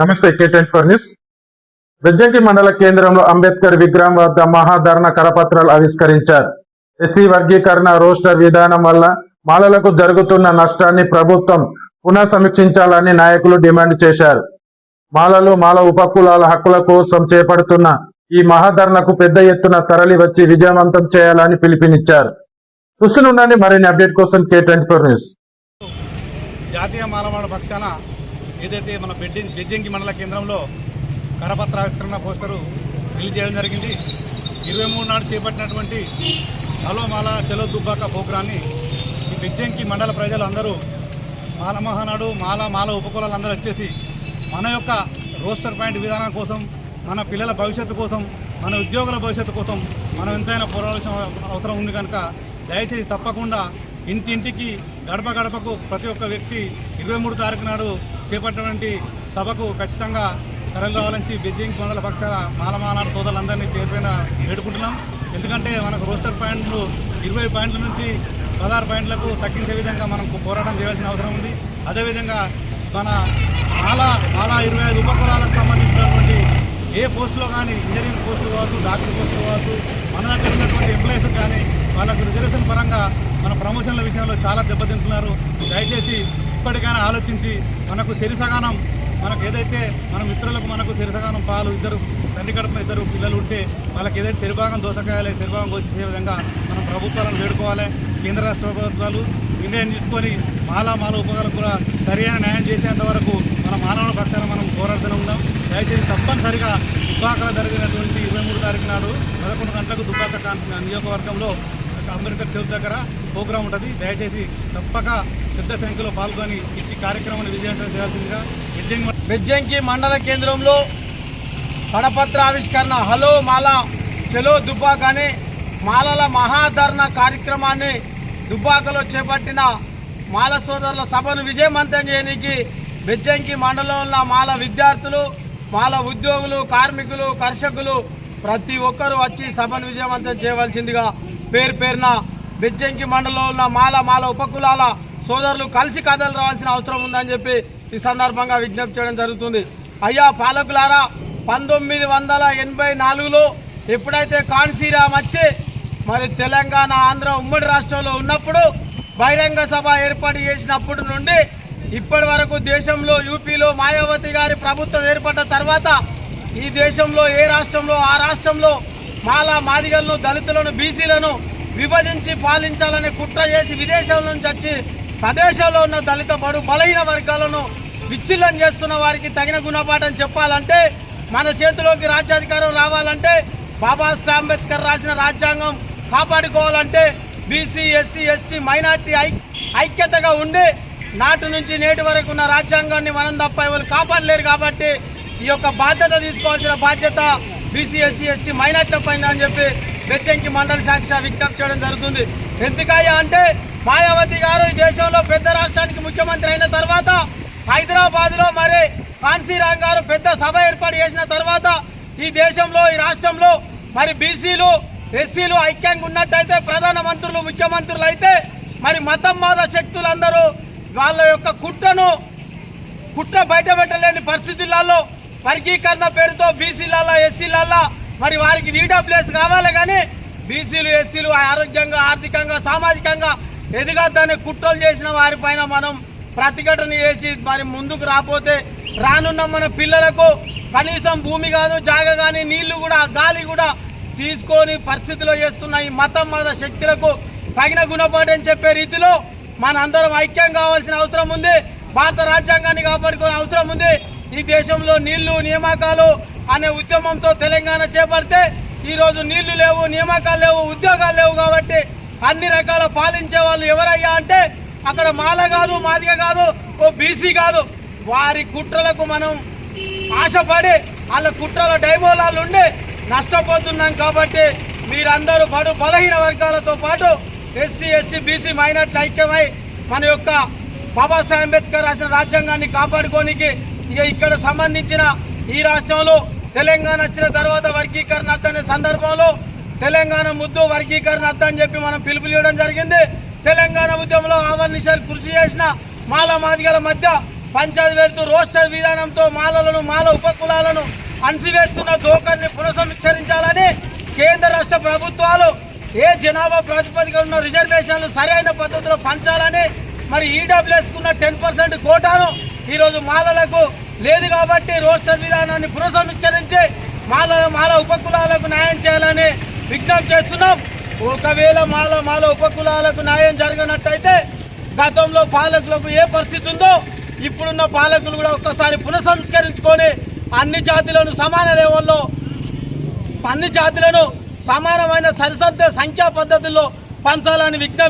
నమస్తే K24 news. Bejjanki మండల కేంద్రంలో అంబేద్కర్ విగ్రహం వద్ద మహాధరణ కరపత్రాలు ఆవిష్కరించారు. ఎస్సీ వర్గీకరణ రోస్టర్ విధానం వల్ల మాలలకు జరుగుతున్న నష్టాన్ని ప్రభుత్వం పునఃసమీక్షించాలని నాయకులు డిమాండ్ చేశారు. మాలలు మాల ఉపకులాల హక్కుల కోసం చేపడుతున్న ఈ మహాధరణకు పెద్ద ఎత్తున తరలి వచ్చి విజయవంతం చేయాలని పిలుపునిచ్చారు. చూస్తుండండి మరిన్ని అప్డేట్ కోసం K24 న్యూస్. జాతీయ మాలవాడ పక్షాన ఏదైతే మన బెజ్జంకి మండల కేంద్రంలో కరపత్ర ఆవిష్కరణ పోస్టరు రిలీజ్ చేయడం జరిగింది. 23 నాడు చేపట్టినటువంటి హలో మాల చలో దుబ్బాక ప్రోగ్రాన్ని ఈ బెజ్జంకి మండల ప్రజలు అందరూ మాల మహానాడు మాల ఉపకులాలందరూ వచ్చేసి మన యొక్క రోస్టర్ పాయింట్ విధానం కోసం, మన పిల్లల భవిష్యత్తు కోసం, మన ఉద్యోగుల భవిష్యత్తు కోసం మనం ఎంతైనా పోరాడాల్సిన అవసరం ఉంది కనుక దయచేసి తప్పకుండా ఇంటింటికి గడప గడపకు ప్రతి ఒక్క వ్యక్తి 23 తారీఖు నాడు చేపట్టినటువంటి సభకు ఖచ్చితంగా తరలి రావాలని బెజ్జంకి మండల పక్షాల మాలమానాడు సోదరులందరినీ పేరుపైన వేడుకుంటున్నాం. ఎందుకంటే మనకు రోస్టర్ పాయింట్లు 20 పాయింట్ల నుంచి 16 పాయింట్లకు తగ్గించే విధంగా మనం పోరాటం చేయాల్సిన అవసరం ఉంది. అదేవిధంగా మన మాలా 25 ఉపకులాలకు సంబంధించినటువంటి ఏ పోస్టులో కానీ ఇంజనీరింగ్ పోస్టులు కావచ్చు, డాక్టర్ పోస్టులు కావచ్చు, మన దగ్గర ఉన్నటువంటి ఎంప్లాయీస్ కానీ వాళ్ళకు రిజర్వేషన్ పరంగా మన ప్రమోషన్ల విషయంలో చాలా దెబ్బతింటున్నారు. దయచేసి ఇప్పటికైనా ఆలోచించి మనకు శరిసగానం మనకు ఏదైతే మన మిత్రులకు మనకు శరిసగానం పాలు తండ్రి కడుపున 2 పిల్లలు ఉంటే వాళ్ళకి ఏదైతే శరిభాగం దోసకాయాలి, శరిభాగం ఘోషించే విధంగా మనం ప్రభుత్వాలను వేడుకోవాలి. కేంద్ర రాష్ట్ర ప్రభుత్వాలు నిర్ణయం తీసుకొని మాల ఉపకాలకు కూడా సరైన న్యాయం చేసేంత వరకు మన మానవుల పక్షాన మనం పోరాడుతూనే ఉన్నాం. దయచేసి తప్పనిసరిగా దుబ్బాకలో జరిగినటువంటి 23 తారీఖు నాడు 11 గంటలకు దుబ్బాక నియోజకవర్గంలో అంబేద్కర్ చౌక్ దగ్గర ప్రోగ్రాం ఉంటుంది. దయచేసి తప్పక పెద్ద సంఖ్యలో పాల్గొని ఈ కార్యక్రమాన్ని విజయవంతం చేయాల్సిందిగా బెజ్జంకి మండల కేంద్రంలో కరపత్ర ఆవిష్కరణ హలో మాల చలో దుబ్బాక అనే మాలల మహాధరణ కార్యక్రమాన్ని దుబ్బాకలో చేపట్టిన మాల సోదరుల సభను విజయవంతం చేయడానికి బెజ్జంకి మండలంలో ఉన్న మాల విద్యార్థులు, మాల ఉద్యోగులు, కార్మికులు, కర్షకులు ప్రతి ఒక్కరూ వచ్చి సభను విజయవంతం చేయవలసిందిగా పేరున బెజ్జంకి మండలంలో ఉన్న మాల ఉపకులాల సోదరులు కలిసి కథలు రావాల్సిన అవసరం ఉందని చెప్పి ఈ సందర్భంగా విజ్ఞప్తి చేయడం జరుగుతుంది. అయ్యా పాలకులారా, 1984లో ఎప్పుడైతే కాన్సీరామ్ వచ్చి మరి తెలంగాణ, ఆంధ్ర ఉమ్మడి రాష్ట్రంలో ఉన్నప్పుడు బహిరంగ సభ ఏర్పాటు చేసినప్పటి నుండి ఇప్పటి వరకు దేశంలో యూపీలో మాయావతి గారి ప్రభుత్వం ఏర్పడ్డ తర్వాత ఈ దేశంలో ఏ రాష్ట్రంలో ఆ రాష్ట్రంలో మాదిగలను, దళితులను, బీసీలను విభజించి పాలించాలని కుట్ర చేసి విదేశాల నుంచి వచ్చి స్వదేశంలో ఉన్న దళిత బలహీన వర్గాలను విచ్ఛిన్నం చేస్తున్న వారికి తగిన గుణపాఠం చెప్పాలంటే, మన చేతిలోకి రాజ్యాధికారం రావాలంటే, బాబాసాహెబ్ అంబేద్కర్ రాసిన రాజ్యాంగం కాపాడుకోవాలంటే బీసీ, ఎస్సీ, ఎస్టీ, మైనార్టీ ఐక్యతగా ఉండి నాటి నుంచి నేటి వరకు ఉన్న రాజ్యాంగాన్ని మనం తప్ప ఎవరు కాపాడలేరు. కాబట్టి ఈ యొక్క బాధ్యత తీసుకోవాల్సిన బాధ్యత బీసీ, ఎస్సీ, ఎస్టీ, మైనార్టీల పైన అని చెప్పి బెజ్జంకి మండల సాక్షి విజ్ఞప్తి చేయడం జరుగుతుంది. ఎందుకయ్యా అంటే మాయావతి గారు ఈ దేశంలో పెద్ద రాష్ట్రానికి ముఖ్యమంత్రి అయిన తర్వాత హైదరాబాద్లో మరి కాన్సీరామ్ గారు పెద్ద సభ ఏర్పాటు చేసిన తర్వాత ఈ దేశంలో, ఈ రాష్ట్రంలో మరి బీసీలు, ఎస్సీలు ఐక్యంగా ఉన్నట్టయితే, ప్రధానమంత్రులు, ముఖ్యమంత్రులు అయితే మరి మత శక్తులందరూ వాళ్ళ యొక్క కుట్ర బయట పెట్టలేని పరిస్థితులలో వర్గీకరణ పేరుతో బీసీలలో, ఎస్సీలలో మరి వారికి వీడా ప్లేస్ కావాలి. కానీ బీసీలు, ఎస్సీలు ఆరోగ్యంగా, ఆర్థికంగా, సామాజికంగా ఎదగద్దని కుట్రలు చేసిన వారిపైన మనం ప్రతిఘటన చేసి మరి ముందుకు రాకపోతే రానున్న మన పిల్లలకు కనీసం భూమి కాదు, జాగ కానీ, నీళ్లు కూడా, గాలి కూడా తీసుకొని పరిస్థితిలో చేస్తున్న ఈ మత శక్తులకు తగిన గుణపాఠం చెప్పే రీతిలో మనందరం ఐక్యం కావాల్సిన అవసరం ఉంది. భారత రాజ్యాంగాన్ని కాపాడుకునే అవసరం ఉంది. ఈ దేశంలో నీళ్లు, నియామకాలు అనే ఉద్యమంతో తెలంగాణ చేపడితే ఈరోజు నీళ్లు లేవు, నియామకాలు లేవు, ఉద్యోగాలు లేవు. కాబట్టి అన్ని రకాల పాలించే వాళ్ళు ఎవరయ్యా అంటే అక్కడ మాల కాదు, మాదిగ కాదు, ఓ బీసీ కాదు. వారి కుట్రలకు మనం ఆశపడి వాళ్ళ కుట్రల డైమోలాలు ఉండి నష్టపోతున్నాం. కాబట్టి మీరందరూ బలహీన వర్గాలతో పాటు ఎస్సీ, ఎస్టీ, బీసీ, మైనార్టీ ఐక్యమై మన యొక్క బాబాసాహెబ్ అంబేద్కర్ రాసిన రాజ్యాంగాన్ని కాపాడుకోనికి ఇక్కడ సంబంధించిన ఈ రాష్ట్రంలో తెలంగాణ వచ్చిన తర్వాత వర్గీకరణ అనే సందర్భంలో తెలంగాణ ముద్దు వర్గీకరణ అని చెప్పి మనం పిలుపునివ్వడం జరిగింది. తెలంగాణ ఉద్యమంలో ఆవరణించాలి కృషి చేసిన మాదిగల మధ్య పంచాయతీ పెడుతూ రోస్టర్ విధానంతో మాలలను మాల ఉపకులాలను అణిసివేస్తున్న ధోరణిని పునఃసమీక్షించాలని కేంద్ర రాష్ట్ర ప్రభుత్వాలు ఏ జనాభా ప్రాతిపదికన ఉన్న రిజర్వేషన్లు సరైన పద్ధతిలో పంచాలని, మరి ఈడబ్ల్యూఎస్కున్న 10% కోటాను ఈరోజు మాలలకు లేదు కాబట్టి రోస్టర్ విధానాన్ని పునఃసమీక్షించి మాల ఉపకులాలకు న్యాయం చేయాలని విజ్ఞప్తి చేస్తున్నాం. ఒకవేళ మాల ఉపకులాలకు న్యాయం జరగనట్టయితే గతంలో పాలకులకు ఏ పరిస్థితి ఉందో ఇప్పుడున్న పాలకులు కూడా ఒక్కసారి పునఃసంస్కరించుకొని అన్ని జాతులను సమాన లెవెల్లో అన్ని జాతులను సమానమైన సరిసద్ద సంఖ్యా పద్ధతుల్లో పంచాలని విజ్ఞప్తి